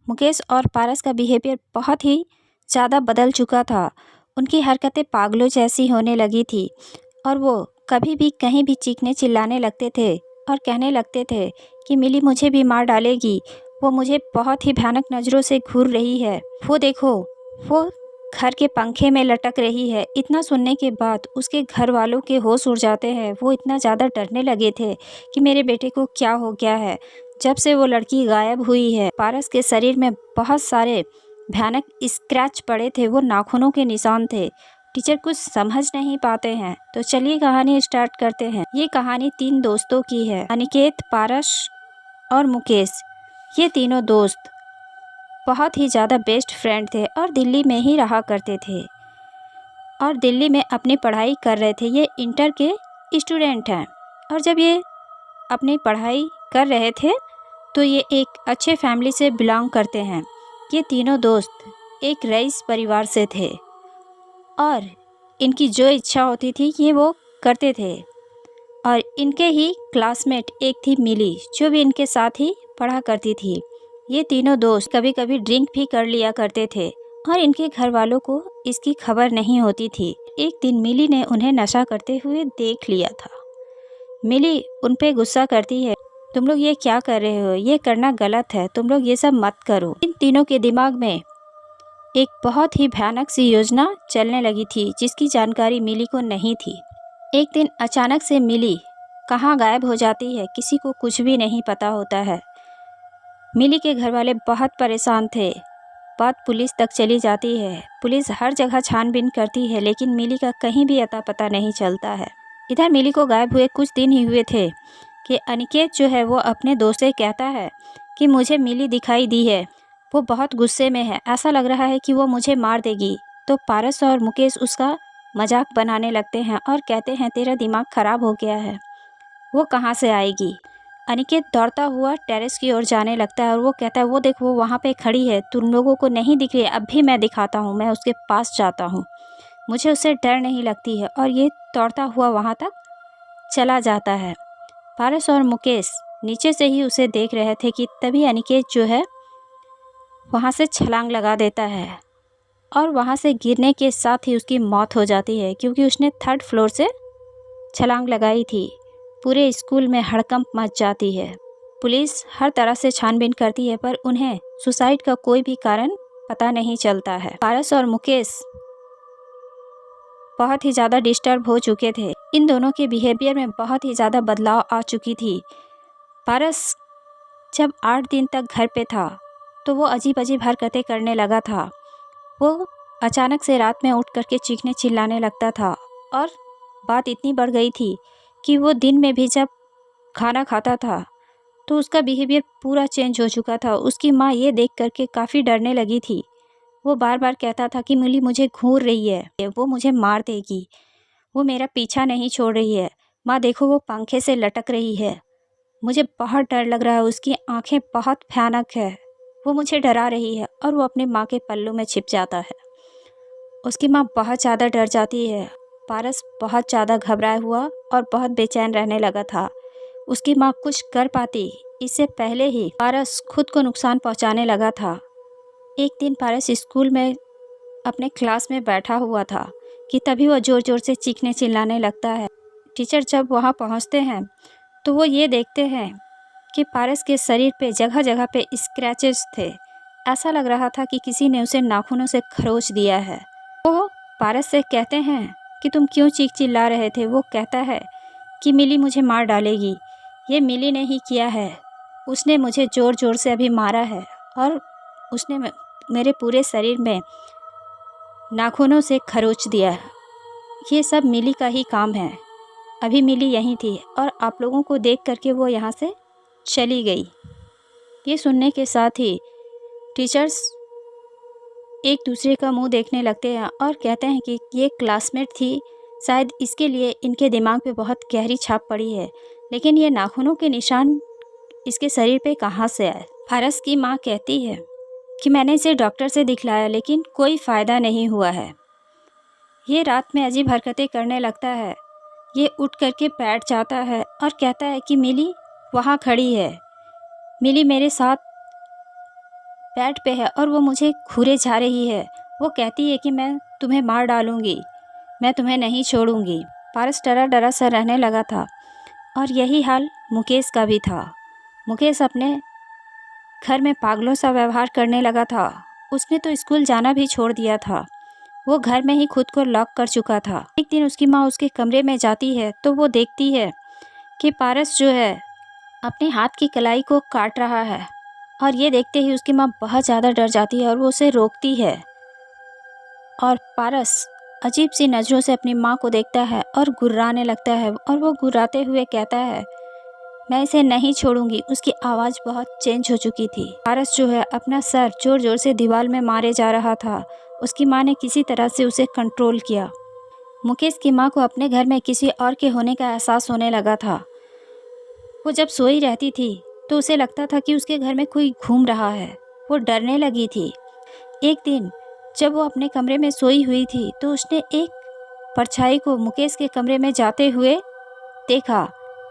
मुकेश और पारस का बिहेवियर बहुत ही ज़्यादा बदल चुका था। उनकी हरकतें पागलों जैसी होने लगी थी और वो कभी भी कहीं भी चीखने चिल्लाने लगते थे और कहने लगते थे कि मिली मुझे भी मार डालेगी, वो मुझे बहुत ही भयानक नज़रों से घूर रही है, वो देखो वो घर के पंखे में लटक रही है। इतना सुनने के बाद उसके घर वालों के होश उड़ जाते हैं। वो इतना ज़्यादा डरने लगे थे कि मेरे बेटे को क्या हो गया है। जब से वो लड़की गायब हुई है, पारस के शरीर में बहुत सारे भयानक स्क्रैच पड़े थे, वो नाखूनों के निशान थे। टीचर कुछ समझ नहीं पाते हैं, तो चलिए कहानी स्टार्ट करते हैं। ये कहानी 3 दोस्तों की है, अनिकेत, पारस और मुकेश। ये तीनों दोस्त बहुत ही ज़्यादा बेस्ट फ्रेंड थे और दिल्ली में ही रहा करते थे और दिल्ली में अपनी पढ़ाई कर रहे थे। ये इंटर के स्टूडेंट हैं और जब ये अपनी पढ़ाई कर रहे थे तो ये एक अच्छे फैमिली से बिलोंग करते हैं। ये तीनों दोस्त एक रईस परिवार से थे और इनकी जो इच्छा होती थी ये वो करते थे। और इनके ही क्लासमेट एक थी मिली, जो भी इनके साथ ही पढ़ा करती थी। ये तीनों दोस्त कभी कभी ड्रिंक भी कर लिया करते थे और इनके घर वालों को इसकी खबर नहीं होती थी। एक दिन मिली ने उन्हें नशा करते हुए देख लिया था। मिली उन पे गुस्सा करती है, तुम लोग ये क्या कर रहे हो, ये करना गलत है, तुम लोग ये सब मत करो। इन तीनों के दिमाग में एक बहुत ही भयानक सी योजना चलने लगी थी जिसकी जानकारी मिली को नहीं थी। एक दिन अचानक से मिली कहाँ गायब हो जाती है, किसी को कुछ भी नहीं पता होता है। मिली के घर वाले बहुत परेशान थे। बात पुलिस तक चली जाती है। पुलिस हर जगह छानबीन करती है लेकिन मिली का कहीं भी अता पता नहीं चलता है। इधर मिली को गायब हुए कुछ दिन ही हुए थे कि अनिकेत जो है वो अपने दोस्त से कहता है कि मुझे मिली दिखाई दी है, वो बहुत गुस्से में है, ऐसा लग रहा है कि वो मुझे मार देगी। तो पारस और मुकेश उसका मजाक बनाने लगते हैं और कहते हैं तेरा दिमाग ख़राब हो गया है, वो कहाँ से आएगी। अनिकेत दौड़ता हुआ टेरेस की ओर जाने लगता है और वो कहता है वो देख वो वहाँ पे खड़ी है, तुम लोगों को नहीं दिख रही है, अब भी मैं दिखाता हूँ, मैं उसके पास जाता हूँ, मुझे उससे डर नहीं लगती है। और ये दौड़ता हुआ वहाँ तक चला जाता है। पारस और मुकेश नीचे से ही उसे देख रहे थे कि तभी अनिकेत जो है वहाँ से छलांग लगा देता है और वहाँ से गिरने के साथ ही उसकी मौत हो जाती है क्योंकि उसने 3rd फ्लोर से छलांग लगाई थी। पूरे स्कूल में हड़कंप मच जाती है। पुलिस हर तरह से छानबीन करती है पर उन्हें सुसाइड का कोई भी कारण पता नहीं चलता है। पारस और मुकेश बहुत ही ज़्यादा डिस्टर्ब हो चुके थे। इन दोनों के बिहेवियर में बहुत ही ज़्यादा बदलाव आ चुकी थी। पारस जब 8 दिन तक घर पे था तो वो अजीब अजीब हरकतें करने लगा था। वो अचानक से रात में उठ करके चीखने चिल्लाने लगता था और बात इतनी बढ़ गई थी कि वो दिन में भी जब खाना खाता था तो उसका बिहेवियर पूरा चेंज हो चुका था। उसकी माँ ये देख करके काफ़ी डरने लगी थी। वो बार बार कहता था कि मिली मुझे घूर रही है, वो मुझे मार देगी, वो मेरा पीछा नहीं छोड़ रही है, माँ देखो वो पंखे से लटक रही है, मुझे बहुत डर लग रहा है, उसकी आंखें बहुत भयानक है, वो मुझे डरा रही है। और वो अपने माँ के पल्लू में छिप जाता है। उसकी माँ बहुत ज़्यादा डर जाती है। पारस बहुत ज़्यादा घबराया हुआ और बहुत बेचैन रहने लगा था। उसकी माँ कुछ कर पाती इससे पहले ही पारस खुद को नुकसान पहुँचाने लगा था। एक दिन पारस स्कूल में अपने क्लास में बैठा हुआ था कि तभी वो ज़ोर ज़ोर से चीखने चिल्लाने लगता है। टीचर जब वहाँ पहुँचते हैं तो वो ये देखते हैं कि पारस के शरीर पे जगह जगह पे स्क्रैचेस थे। ऐसा लग रहा था कि किसी ने उसे नाखूनों से खरोच दिया है। वो पारस से कहते हैं कि तुम क्यों चीख चिल्ला रहे थे। वो कहता है कि मिली मुझे मार डालेगी। ये मिली ने ही किया है, उसने मुझे ज़ोर ज़ोर से अभी मारा है और उसने मेरे पूरे शरीर में नाखूनों से खरोच दिया है। ये सब मिली का ही काम है। अभी मिली यहीं थी और आप लोगों को देख करके वो यहाँ से चली गई। ये सुनने के साथ ही टीचर्स एक दूसरे का मुंह देखने लगते हैं और कहते हैं कि ये क्लासमेट थी, शायद इसके लिए इनके दिमाग पे बहुत गहरी छाप पड़ी है, लेकिन ये नाखूनों के निशान इसके शरीर पे कहाँ से आए। पारस की माँ कहती है कि मैंने इसे डॉक्टर से दिखलाया लेकिन कोई फ़ायदा नहीं हुआ है। ये रात में अजीब हरकतें करने लगता है। ये उठ करके बैठ जाता है और कहता है कि मिली वहाँ खड़ी है, मिली मेरे साथ बेड पे है और वो मुझे घूरे जा रही है। वो कहती है कि मैं तुम्हें मार डालूँगी, मैं तुम्हें नहीं छोड़ूँगी। पारस डरा डरा सा रहने लगा था और यही हाल मुकेश का भी था। मुकेश अपने घर में पागलों सा व्यवहार करने लगा था। उसने तो स्कूल जाना भी छोड़ दिया था। वो घर में ही खुद को लॉक कर चुका था। एक दिन उसकी माँ उसके कमरे में जाती है तो वो देखती है कि पारस जो है अपने हाथ की कलाई को काट रहा है और ये देखते ही उसकी माँ बहुत ज़्यादा डर जाती है और वो उसे रोकती है। और पारस अजीब सी नज़रों से अपनी माँ को देखता है और गुर्राने लगता है और वो गुर्राते हुए कहता है, मैं इसे नहीं छोड़ूंगी। उसकी आवाज़ बहुत चेंज हो चुकी थी। पारस जो है अपना सर जोर जोर से दीवार में मारे जा रहा था। उसकी माँ ने किसी तरह से उसे कंट्रोल किया। मुकेश की माँ को अपने घर में किसी और के होने का एहसास होने लगा था। वो जब सोई रहती थी तो उसे लगता था कि उसके घर में कोई घूम रहा है। वो डरने लगी थी। एक दिन जब वो अपने कमरे में सोई हुई थी तो उसने एक परछाई को मुकेश के कमरे में जाते हुए देखा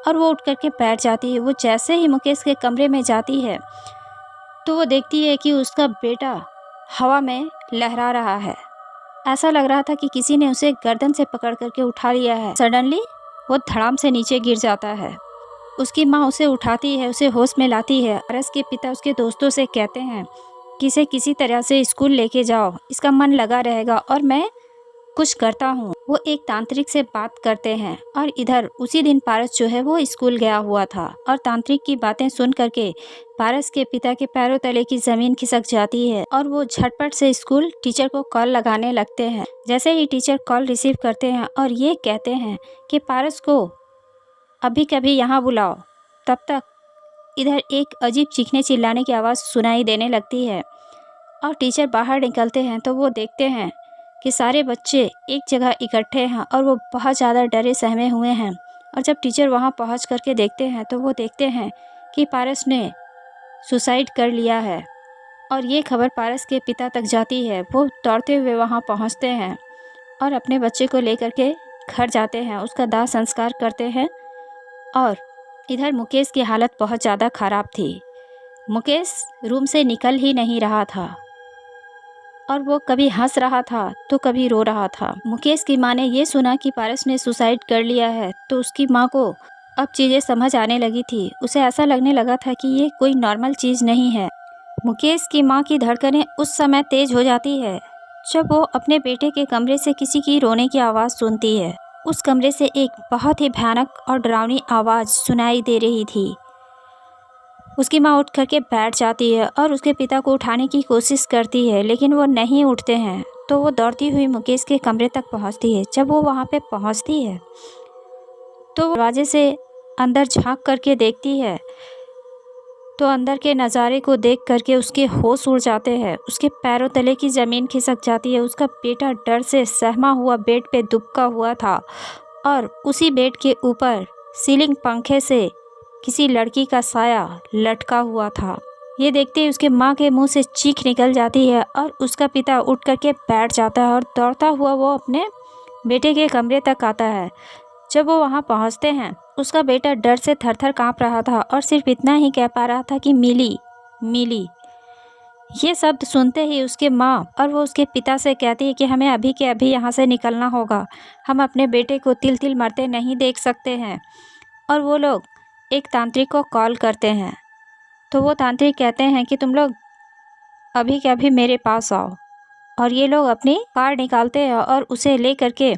और वो उठ करके बैठ जाती है। वो जैसे ही मुकेश के कमरे में जाती है तो वो देखती है कि उसका बेटा हवा में लहरा रहा है। ऐसा लग रहा था कि किसी ने उसे गर्दन से पकड़ करके उठा लिया है। सडनली वो धड़ाम से नीचे गिर जाता है। उसकी माँ उसे उठाती है, उसे होश में लाती है। पारस के पिता उसके दोस्तों से कहते हैं कि इसे किसी तरह से स्कूल लेके जाओ, इसका मन लगा रहेगा और मैं कुछ करता हूँ। वो एक तांत्रिक से बात करते हैं और इधर उसी दिन पारस जो है वो स्कूल गया हुआ था और तांत्रिक की बातें सुन करके पारस के पिता के पैरों तले की ज़मीन खिसक जाती है और वो झटपट से स्कूल टीचर को कॉल लगाने लगते हैं। जैसे ही टीचर कॉल रिसीव करते हैं और ये कहते हैं कि पारस को अभी कभी यहाँ बुलाओ, तब तक इधर एक अजीब चीखने चिल्लाने की आवाज़ सुनाई देने लगती है और टीचर बाहर निकलते हैं तो वो देखते हैं कि सारे बच्चे एक जगह इकट्ठे हैं और वो बहुत ज़्यादा डरे सहमे हुए हैं। और जब टीचर वहाँ पहुँच करके देखते हैं तो वो देखते हैं कि पारस ने सुसाइड कर लिया है और ये खबर पारस के पिता तक जाती है। वो दौड़ते हुए वहाँ पहुँचते हैं और अपने बच्चे को लेकर के घर जाते हैं, उसका दाह संस्कार करते हैं। और इधर मुकेश की हालत बहुत ज़्यादा ख़राब थी। मुकेश रूम से निकल ही नहीं रहा था और वो कभी हंस रहा था तो कभी रो रहा था। मुकेश की माँ ने ये सुना कि पारस ने सुसाइड कर लिया है तो उसकी माँ को अब चीज़ें समझ आने लगी थी। उसे ऐसा लगने लगा था कि ये कोई नॉर्मल चीज़ नहीं है। मुकेश की माँ की धड़कनें उस समय तेज़ हो जाती है जब वो अपने बेटे के कमरे से किसी की रोने की आवाज़ सुनती है। उस कमरे से एक बहुत ही भयानक और डरावनी आवाज़ सुनाई दे रही थी। उसकी माँ उठ करके बैठ जाती है और उसके पिता को उठाने की कोशिश करती है लेकिन वो नहीं उठते हैं। तो वो दौड़ती हुई मुकेश के कमरे तक पहुंचती है। जब वो वहां पे पहुंचती है तो दरवाजे से अंदर झांक करके देखती है तो अंदर के नज़ारे को देख करके उसके होश उड़ जाते हैं। उसके पैरों तले की ज़मीन खिसक जाती है। उसका बेटा डर से सहमा हुआ बेड पे दुबका हुआ था और उसी बेड के ऊपर सीलिंग पंखे से किसी लड़की का साया लटका हुआ था। ये देखते ही उसके माँ के मुंह से चीख निकल जाती है और उसका पिता उठ करके बैठ जाता है और दौड़ता हुआ वो अपने बेटे के कमरे तक आता है। जब वो वहाँ पहुँचते हैं उसका बेटा डर से थर-थर काँप रहा था और सिर्फ इतना ही कह पा रहा था कि मिली मिली। ये शब्द सुनते ही उसके माँ और वो उसके पिता से कहती है कि हमें अभी के अभी यहाँ से निकलना होगा, हम अपने बेटे को तिल तिल मरते नहीं देख सकते हैं। और वो लोग एक तांत्रिक को कॉल करते हैं तो वो तांत्रिक कहते हैं कि तुम लोग अभी के अभी मेरे पास आओ। और ये लोग अपनी कार निकालते हैं और उसे ले करके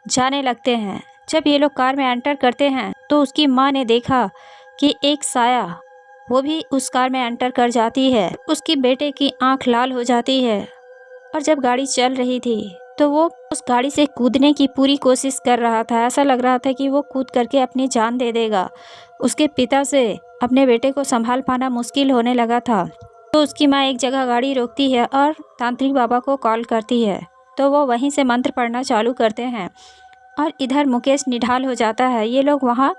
जाने लगते हैं। जब ये लोग कार में एंटर करते हैं तो उसकी माँ ने देखा कि एक साया वो भी उस कार में एंटर कर जाती है। उसकी बेटे की आंख लाल हो जाती है और जब गाड़ी चल रही थी तो वो उस गाड़ी से कूदने की पूरी कोशिश कर रहा था। ऐसा लग रहा था कि वो कूद करके अपनी जान दे देगा। उसके पिता से अपने बेटे को संभाल पाना मुश्किल होने लगा था। तो उसकी माँ एक जगह गाड़ी रोकती है और तांत्रिक बाबा को कॉल करती है तो वो वहीं से मंत्र पढ़ना चालू करते हैं और इधर मुकेश निढाल हो जाता है। ये लोग वहाँ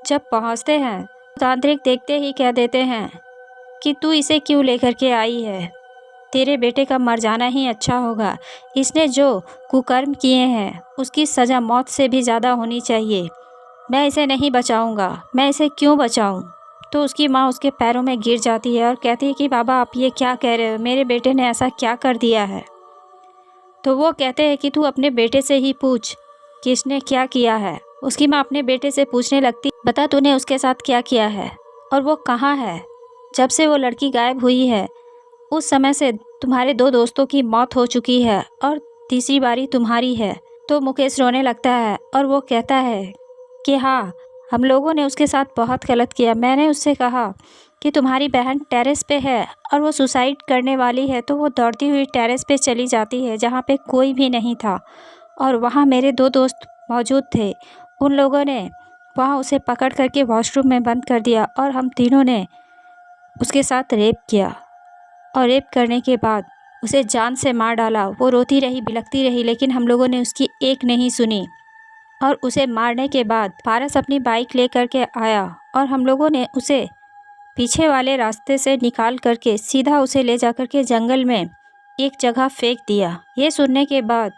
जब पहुँचते हैं तांत्रिक देखते ही कह देते हैं कि तू इसे क्यों लेकर के आई है, तेरे बेटे का मर जाना ही अच्छा होगा। इसने जो कुकर्म किए हैं उसकी सज़ा मौत से भी ज़्यादा होनी चाहिए। मैं इसे नहीं बचाऊंगा, मैं इसे क्यों बचाऊं? तो उसकी माँ उसके पैरों में गिर जाती है और कहती है कि बाबा आप ये क्या कह रहे हो, मेरे बेटे ने ऐसा क्या कर दिया है। तो वो कहते हैं कि तू अपने बेटे से ही पूछ कि इसने क्या किया है। उसकी माँ अपने बेटे से पूछने लगती, बता तूने उसके साथ क्या किया है और वो कहाँ है। जब से वो लड़की गायब हुई है उस समय से तुम्हारे 2 दोस्तों की मौत हो चुकी है और तीसरी बारी तुम्हारी है। तो मुकेश रोने लगता है और वो कहता है कि हाँ, हम लोगों ने उसके साथ बहुत गलत किया। मैंने उससे कहा कि तुम्हारी बहन टेरेस पे है और वो सुसाइड करने वाली है, तो वो दौड़ती हुई टेरेस पे चली जाती है जहाँ पे कोई भी नहीं था और वहाँ मेरे 2 दोस्त मौजूद थे। उन लोगों ने वहाँ उसे पकड़ करके वॉशरूम में बंद कर दिया और हम तीनों ने उसके साथ रेप किया और रेप करने के बाद उसे जान से मार डाला। वो रोती रही, बिलखती रही, लेकिन हम लोगों ने उसकी एक नहीं सुनी और उसे मारने के बाद पारस अपनी बाइक लेकर के आया और हम लोगों ने उसे पीछे वाले रास्ते से निकाल करके सीधा उसे ले जा कर के जंगल में एक जगह फेंक दिया। ये सुनने के बाद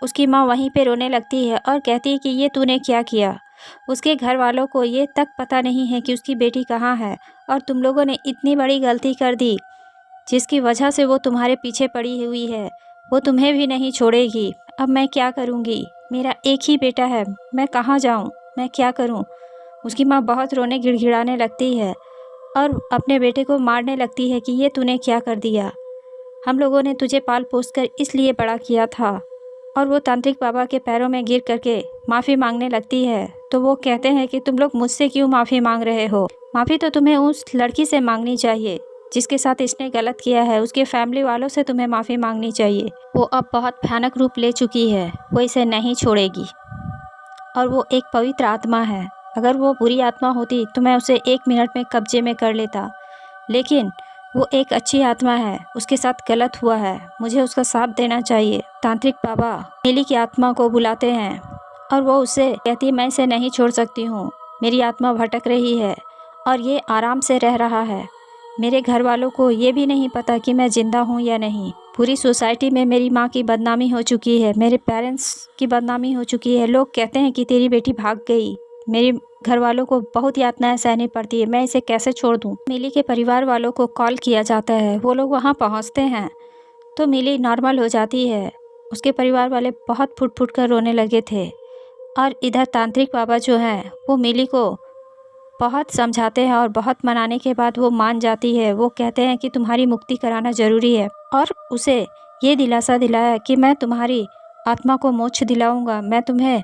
उसकी माँ वहीं पे रोने लगती है और कहती है कि ये तूने क्या किया। उसके घर वालों को ये तक पता नहीं है कि उसकी बेटी कहाँ है और तुम लोगों ने इतनी बड़ी गलती कर दी जिसकी वजह से वो तुम्हारे पीछे पड़ी हुई है। वो तुम्हें भी नहीं छोड़ेगी। अब मैं क्या करूँगी, मेरा एक ही बेटा है, मैं कहाँ जाऊँ, मैं क्या करूँ। उसकी माँ बहुत रोने गिड़गिड़ाने लगती है और अपने बेटे को मारने लगती है कि ये तूने क्या कर दिया। हम लोगों ने तुझे पाल पोस कर इसलिए बड़ा किया था। और वो तांत्रिक बाबा के पैरों में गिर करके माफ़ी मांगने लगती है। तो वो कहते हैं कि तुम लोग मुझसे क्यों माफ़ी मांग रहे हो। माफ़ी तो तुम्हें उस लड़की से मांगनी चाहिए जिसके साथ इसने गलत किया है। उसके फैमिली वालों से तुम्हें माफ़ी मांगनी चाहिए। वो अब बहुत भयानक रूप ले चुकी है, वो इसे नहीं छोड़ेगी और वो एक पवित्र आत्मा है। अगर वो बुरी आत्मा होती तो मैं उसे 1 मिनट में कब्जे में कर लेता, लेकिन वो एक अच्छी आत्मा है। उसके साथ गलत हुआ है, मुझे उसका साथ देना चाहिए। तांत्रिक बाबा मिली की आत्मा को बुलाते हैं और वो उससे कहती है मैं इसे नहीं छोड़ सकती हूँ, मेरी आत्मा भटक रही है और ये आराम से रह रहा है। मेरे घर वालों को ये भी नहीं पता कि मैं ज़िंदा हूँ या नहीं। पूरी सोसाइटी में मेरी माँ की बदनामी हो चुकी है, मेरे पेरेंट्स की बदनामी हो चुकी है। लोग कहते हैं कि तेरी बेटी भाग गई। मेरे घर वालों को बहुत यातनाएं सहनी पड़ती है, मैं इसे कैसे छोड़ दूँ। मिली के परिवार वालों को कॉल किया जाता है, वो लोग वहाँ पहुँचते हैं तो मिली नॉर्मल हो जाती है। उसके परिवार वाले बहुत फुट फुट कर रोने लगे थे और इधर तांत्रिक बाबा जो हैं वो मिली को बहुत समझाते हैं और बहुत मनाने के बाद वो मान जाती है। वो कहते हैं कि तुम्हारी मुक्ति कराना ज़रूरी है और उसे ये दिलासा दिलाया कि मैं तुम्हारी आत्मा को मोक्ष दिलाऊंगा, मैं तुम्हें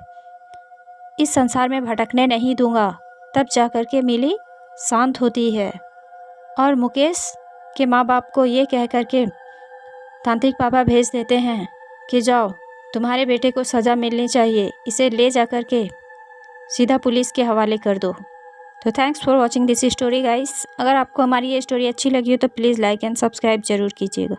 इस संसार में भटकने नहीं दूंगा। तब जा कर के मिली शांत होती है और मुकेश के माँ बाप को ये कह कर के तांत्रिक बाबा भेज देते हैं कि जाओ, तुम्हारे बेटे को सज़ा मिलनी चाहिए, इसे ले जा कर के सीधा पुलिस के हवाले कर दो। तो thanks for watching this story guys. अगर आपको हमारी ये स्टोरी अच्छी लगी हो तो प्लीज़ लाइक एंड सब्सक्राइब ज़रूर कीजिएगा।